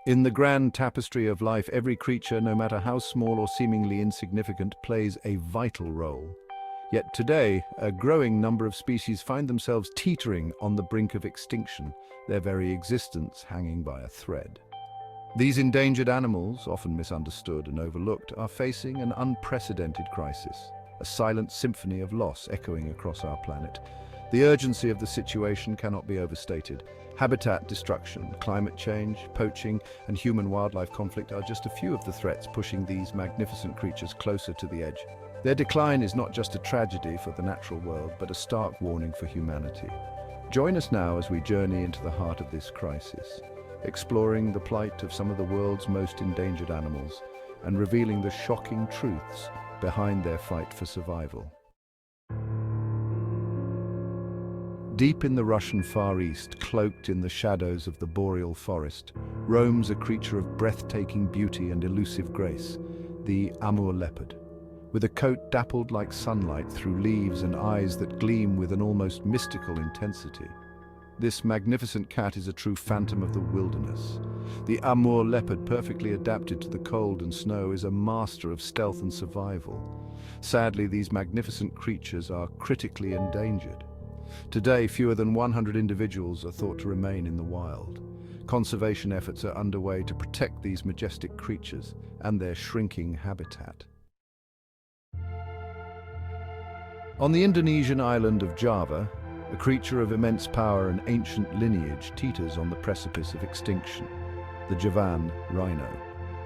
In the grand tapestry of life, every creature, no matter how small or seemingly insignificant, plays a vital role. Yet today, a growing number of species find themselves teetering on the brink of extinction, their very existence hanging by a thread. These endangered animals, often misunderstood and overlooked, are facing an unprecedented crisis, a silent symphony of loss echoing across our planet. The urgency of the situation cannot be overstated. Habitat destruction, climate change, poaching, and human-wildlife conflict are just a few of the threats pushing these magnificent creatures closer to the edge. Their decline is not just a tragedy for the natural world, but a stark warning for humanity. Join us now as we journey into the heart of this crisis, exploring the plight of some of the world's most endangered animals and revealing the shocking truths behind their fight for survival. Deep in the Russian Far East, cloaked in the shadows of the boreal forest, roams a creature of breathtaking beauty and elusive grace, the Amur leopard. With a coat dappled like sunlight through leaves and eyes that gleam with an almost mystical intensity, this magnificent cat is a true phantom of the wilderness. The Amur leopard, perfectly adapted to the cold and snow, is a master of stealth and survival. Sadly, these magnificent creatures are critically endangered. Today, fewer than 100 individuals are thought to remain in the wild. Conservation efforts are underway to protect these majestic creatures and their shrinking habitat. On the Indonesian island of Java, a creature of immense power and ancient lineage teeters on the precipice of extinction, the Javan rhino.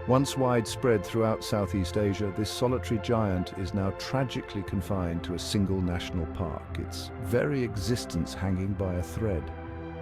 Once widespread throughout Southeast Asia, this solitary giant is now tragically confined to a single national park, its very existence hanging by a thread.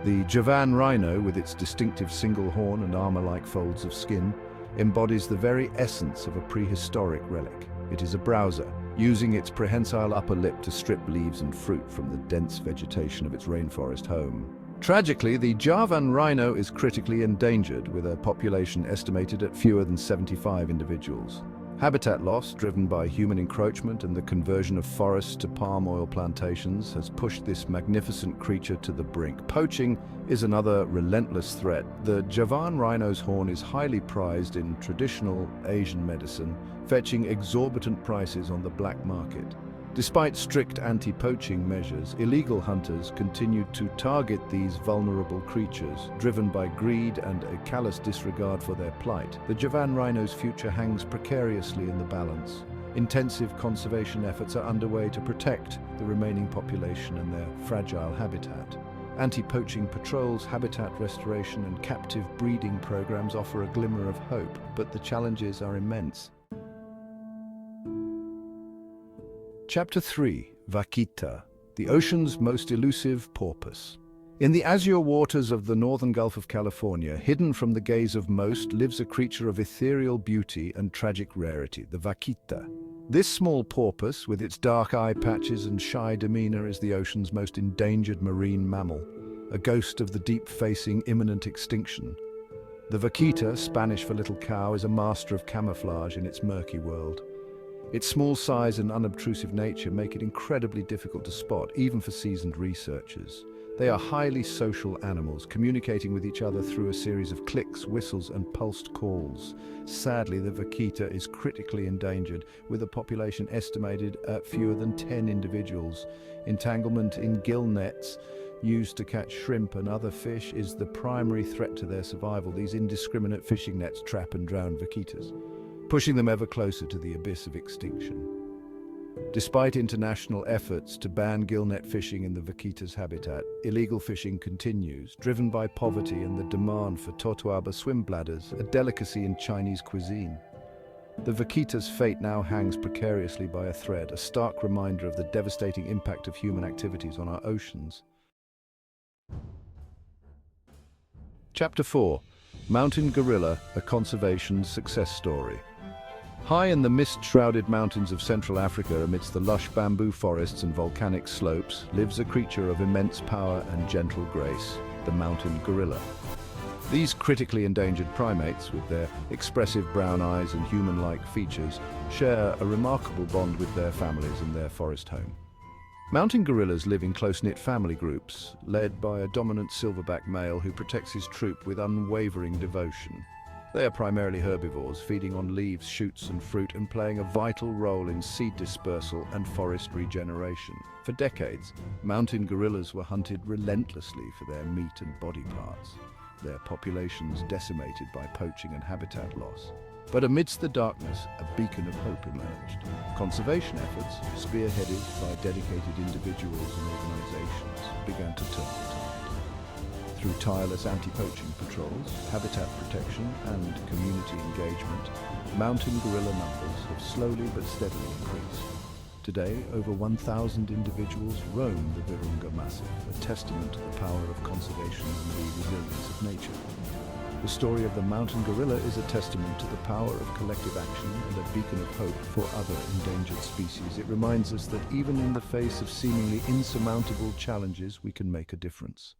The Javan rhino, with its distinctive single horn and armor-like folds of skin, embodies the very essence of a prehistoric relic. It is a browser, using its prehensile upper lip to strip leaves and fruit from the dense vegetation of its rainforest home. Tragically, the Javan rhino is critically endangered, with a population estimated at fewer than 75 individuals. Habitat loss, driven by human encroachment and the conversion of forests to palm oil plantations, has pushed this magnificent creature to the brink. Poaching is another relentless threat. The Javan rhino's horn is highly prized in traditional Asian medicine, fetching exorbitant prices on the black market. Despite strict anti-poaching measures, illegal hunters continued to target these vulnerable creatures, driven by greed and a callous disregard for their plight. The Javan rhino's future hangs precariously in the balance. Intensive conservation efforts are underway to protect the remaining population and their fragile habitat. Anti-poaching patrols, habitat restoration, and captive breeding programs offer a glimmer of hope, but the challenges are immense. Chapter 3. Vaquita, the ocean's most elusive porpoise. In the azure waters of the northern Gulf of California, hidden from the gaze of most, lives a creature of ethereal beauty and tragic rarity, the vaquita. This small porpoise, with its dark eye patches and shy demeanor, is the ocean's most endangered marine mammal, a ghost of the deep-facing imminent extinction. The vaquita, Spanish for little cow, is a master of camouflage in its murky world. Its small size and unobtrusive nature make it incredibly difficult to spot, even for seasoned researchers. They are highly social animals, communicating with each other through a series of clicks, whistles, and pulsed calls. Sadly, the vaquita is critically endangered, with a population estimated at fewer than 10 individuals. Entanglement in gill nets, used to catch shrimp and other fish, is the primary threat to their survival. These indiscriminate fishing nets trap and drown vaquitas, pushing them ever closer to the abyss of extinction. Despite international efforts to ban gillnet fishing in the vaquita's habitat, illegal fishing continues, driven by poverty and the demand for totoaba swim bladders, a delicacy in Chinese cuisine. The vaquita's fate now hangs precariously by a thread, a stark reminder of the devastating impact of human activities on our oceans. Chapter 4. Mountain Gorilla, a conservation success story. High in the mist-shrouded mountains of Central Africa, amidst the lush bamboo forests and volcanic slopes, lives a creature of immense power and gentle grace, the mountain gorilla. These critically endangered primates, with their expressive brown eyes and human-like features, share a remarkable bond with their families and their forest home. Mountain gorillas live in close-knit family groups, led by a dominant silverback male who protects his troop with unwavering devotion. They are primarily herbivores, feeding on leaves, shoots and fruit and playing a vital role in seed dispersal and forest regeneration. For decades, mountain gorillas were hunted relentlessly for their meat and body parts, their populations decimated by poaching and habitat loss. But amidst the darkness, a beacon of hope emerged. Conservation efforts, spearheaded by dedicated individuals and organizations, began to turn the tide. Through tireless anti-poaching patrols, habitat protection, and community engagement, mountain gorilla numbers have slowly but steadily increased. Today, over 1,000 individuals roam the Virunga Massif, a testament to the power of conservation and the resilience of nature. The story of the mountain gorilla is a testament to the power of collective action and a beacon of hope for other endangered species. It reminds us that even in the face of seemingly insurmountable challenges, we can make a difference.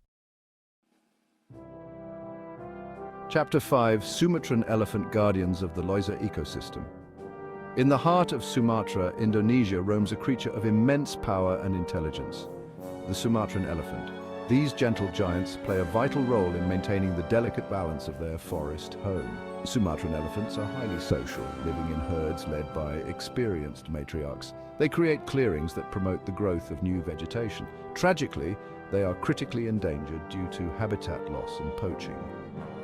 Chapter 5: Sumatran Elephant Guardians of the Loisa Ecosystem. In the heart of Sumatra, Indonesia, roams a creature of immense power and intelligence, the Sumatran elephant. These gentle giants play a vital role in maintaining the delicate balance of their forest home. Sumatran elephants are highly social, living in herds led by experienced matriarchs. They create clearings that promote the growth of new vegetation. Tragically, they are critically endangered due to habitat loss and poaching.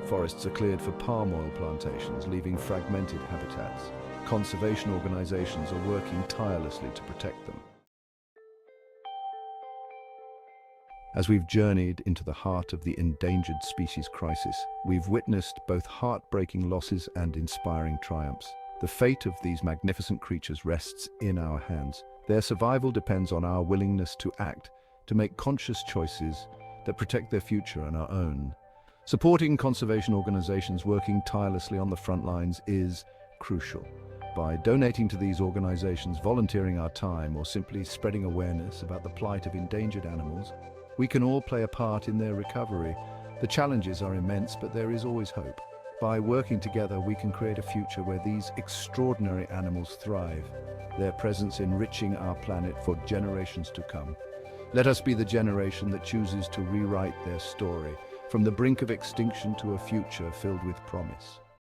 Forests are cleared for palm oil plantations, leaving fragmented habitats. Conservation organizations are working tirelessly to protect them. As we've journeyed into the heart of the endangered species crisis, we've witnessed both heartbreaking losses and inspiring triumphs. The fate of these magnificent creatures rests in our hands. Their survival depends on our willingness to act, to make conscious choices that protect their future and our own. Supporting conservation organizations working tirelessly on the front lines is crucial. By donating to these organizations, volunteering our time, or simply spreading awareness about the plight of endangered animals, we can all play a part in their recovery. The challenges are immense, but there is always hope. By working together, we can create a future where these extraordinary animals thrive, their presence enriching our planet for generations to come. Let us be the generation that chooses to rewrite their story, from the brink of extinction to a future filled with promise.